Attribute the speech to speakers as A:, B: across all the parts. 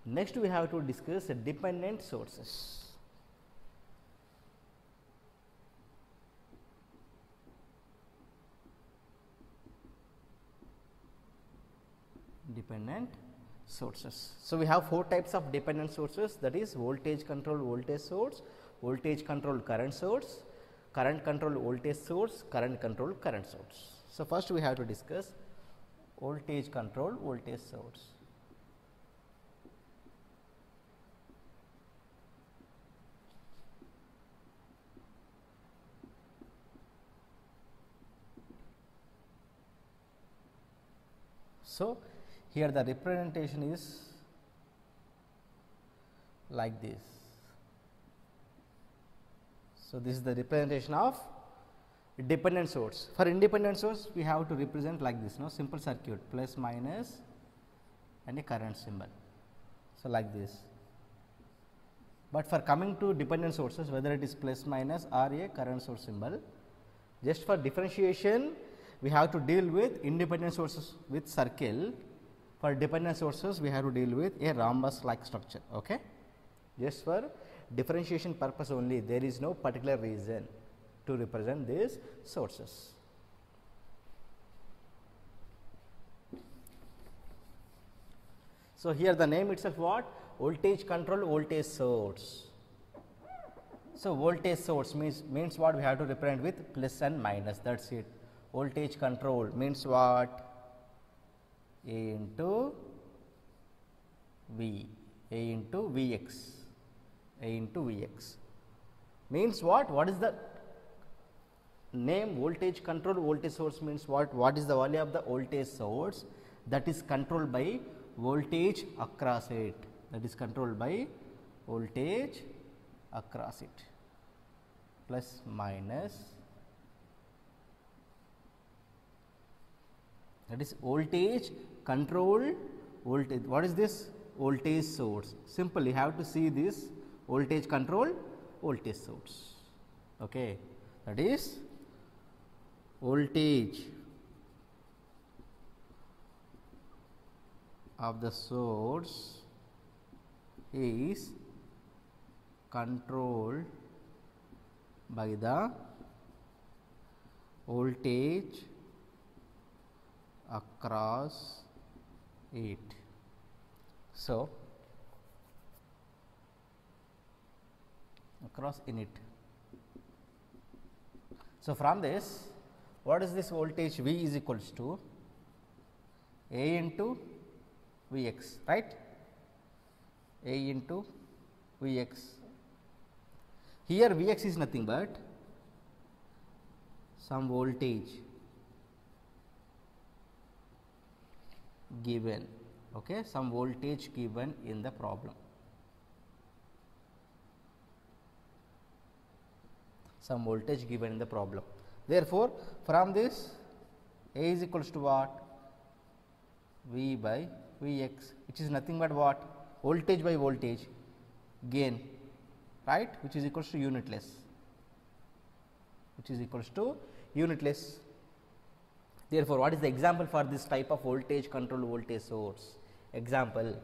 A: Next we have to discuss dependent sources. Dependent sources. So, we have 4 types of dependent sources, that is voltage controlled voltage source, voltage controlled current source, current controlled voltage source, current controlled current source. So, first we have to discuss voltage controlled voltage source. So, here the representation is like this. So, this is the representation of dependent source. For independent source, we have to represent like this, no, simple circuit, plus minus and a current symbol. So, like this. But for coming to dependent sources, whether it is plus minus or a current source symbol, just for differentiation, we have to deal with independent sources with circle. For dependent sources, we have to deal with a rhombus like structure. Okay? Just for differentiation purpose only, there is no particular reason to represent these sources. So, here the name itself what? Voltage controlled voltage source. So, voltage source means what? We have to represent with plus and minus, that is it. Voltage control means what? A into V, A into Vx, A into Vx means what? What is the name? Voltage control voltage source means what? What is the value of the voltage source that is controlled by voltage across it, that is controlled by voltage across it, plus minus, that is voltage control voltage. What is this? Voltage source. Simple, you have to see this voltage control voltage source. Okay. That is voltage of the source is controlled by the voltage across it. So, across in it. So, from this, what is this voltage? V is equals to A into Vx, right? A into Vx. Here Vx is nothing but some voltage given, okay, some voltage given in the problem, some voltage given in the problem. Therefore, from this A is equals to what? V by Vx, which is nothing but what? Voltage by voltage gain, right, which is equals to unitless, which is equals to unitless. Therefore, what is the example for this type of voltage controlled voltage source? Example,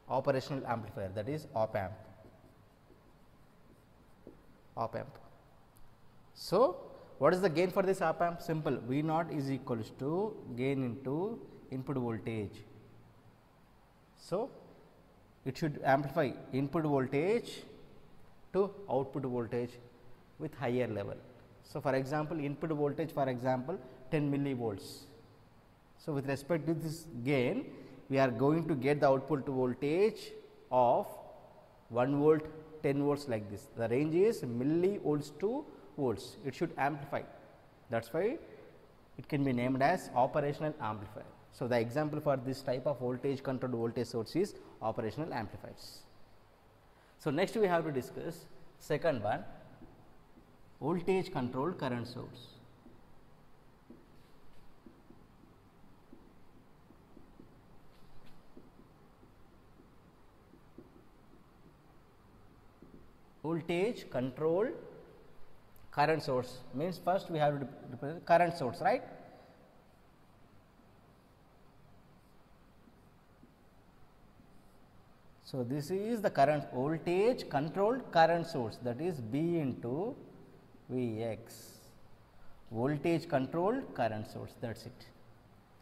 A: operational amplifier, that is op amp. Op amp. So, what is the gain for this op amp? Simple, V naught is equals to gain into input voltage. So, it should amplify input voltage to output voltage with higher level. So, for example, input voltage for example 10 millivolts. So, with respect to this gain, we are going to get the output voltage of 1 volt, 10 volts like this. The range is millivolts to volts. It should amplify. That is why it can be named as operational amplifier. So, the example for this type of voltage controlled voltage source is operational amplifiers. So, next we have to discuss second one, voltage controlled current source. Voltage controlled current source means first we have to represent current source, right. So, this is the current voltage controlled current source, that is B into V x, voltage controlled current source, that is it.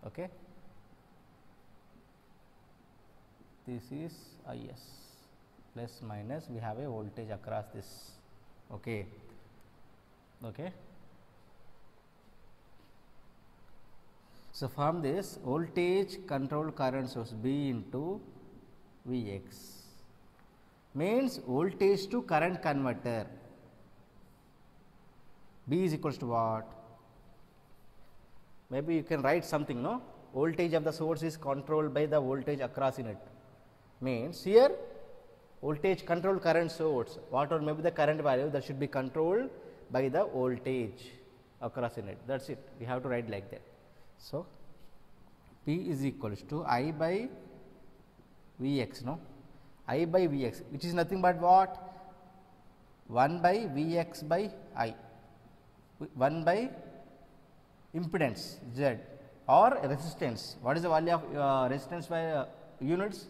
A: Okay. This is I s, plus minus we have a voltage across this. Okay. Okay. So, from this voltage controlled current source B into V x means voltage to current converter. B is equals to what? Maybe you can write something, no? Voltage of the source is controlled by the voltage across in it. Means here voltage controlled current source, whatever may be the current value, that should be controlled by the voltage across in it. That is it. We have to write like that. So, P is equals to I by V x, no? I by V x, which is nothing but what? 1 by V x by I, 1 by impedance Z or resistance. What is the value of resistance by units?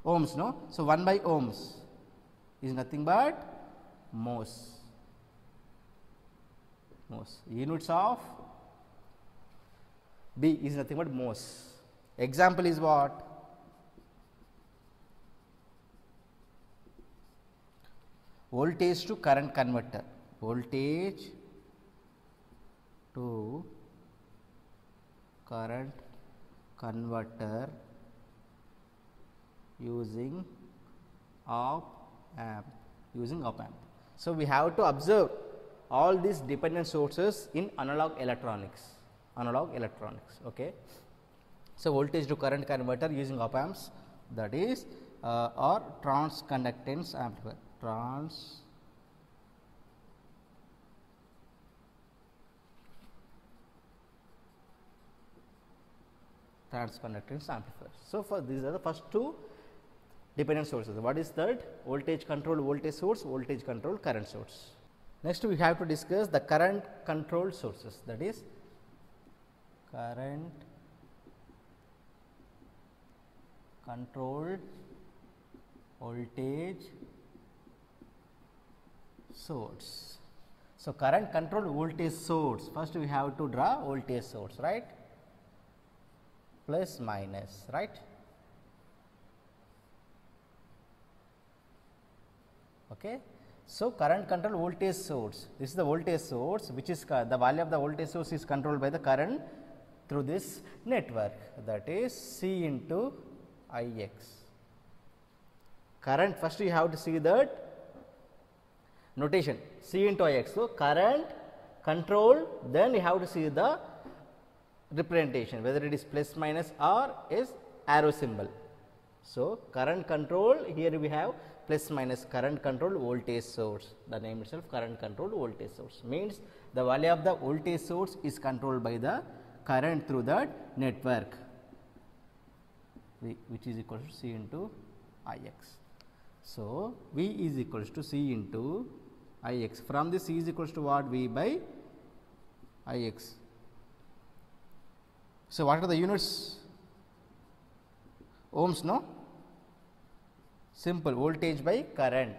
A: Ohms, no? So, 1 by ohms is nothing but mhos. Units of B is nothing but mhos. Example is what? Voltage to current converter, voltage to current converter using op amp, So, we have to observe all these dependent sources in analog electronics. Okay. So, voltage to current converter using op amps, that is or transconductance amplifier, transconductance amplifier. So, for these are the first two dependent sources. What is that? Voltage controlled voltage source, voltage controlled current source. Next, we have to discuss the current controlled sources, that is current controlled voltage source. So, current controlled voltage source, first we have to draw voltage source, right, plus minus, right. Okay. So, current controlled voltage source, this is the voltage source, which is the value of the voltage source is controlled by the current through this network, that is C into I x. Current, first you have to see that notation C into I x. So, current control, then you have to see the representation, whether it is plus minus or is arrow symbol. So, current control, here we have plus minus current controlled voltage source, the name itself current controlled voltage source, means the value of the voltage source is controlled by the current through that network, which is equal to C into I x. So, V is equals to C into I x. From this C is equals to what? V by I x. So, what are the units? Ohms, no? Simple, voltage by current.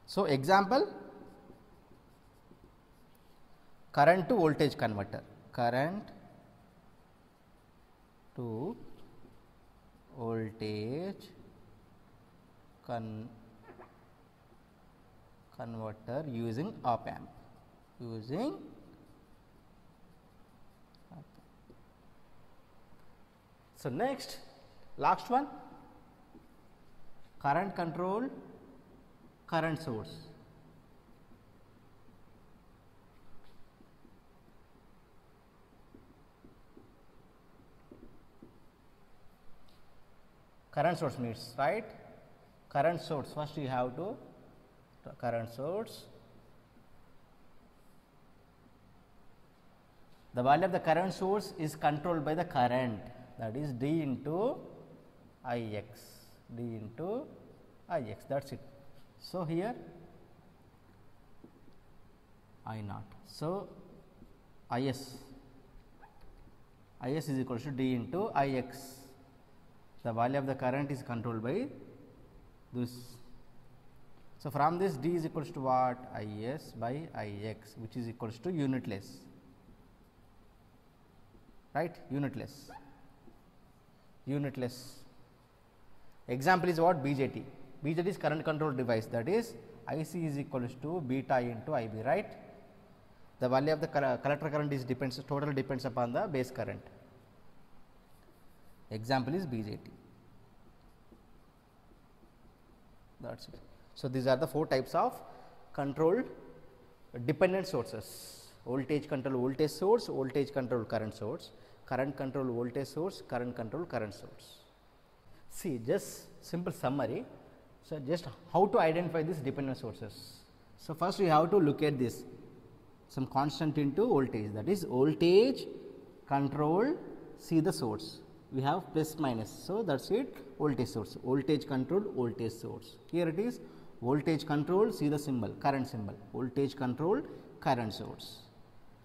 A: So, example, current to voltage converter, current to voltage converter using op amp, So, next last one, current control current source. Current source means, right, current source, first you have to current source, the value of the current source is controlled by the current, that is D into I x, that is it. So, here I naught. So, I s is equal to D into I x, the value of the current is controlled by this. So, from this d is equals to what? Is by Ix, which is equals to unitless, right? Unitless. Example is what? BJT. BJT is current control device, that is IC is equals to beta into IB, right? The value of the collector current is totally depends upon the base current. Example is BJT. That's it. So, these are the 4 types of controlled dependent sources: voltage control voltage source, voltage control current source, current control voltage source, current control current source. See, just simple summary. So, just how to identify these dependent sources. So, first we have to look at this, some constant into voltage, that is voltage control, see the source, we have plus minus. So, that is it, voltage source, voltage controlled voltage source. Here it is voltage control, see the symbol, current symbol, voltage control current source,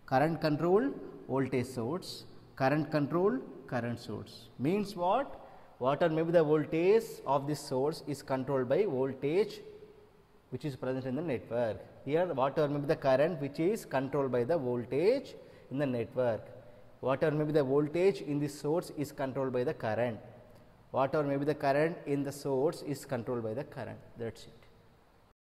A: current control voltage source, current control current source. Means what? Whatever may be the voltage of this source is controlled by voltage which is present in the network. Here whatever may be the current which is controlled by the voltage in the network. Whatever may be the voltage in this source is controlled by the current. Whatever may be the current in the source is controlled by the current. That is it.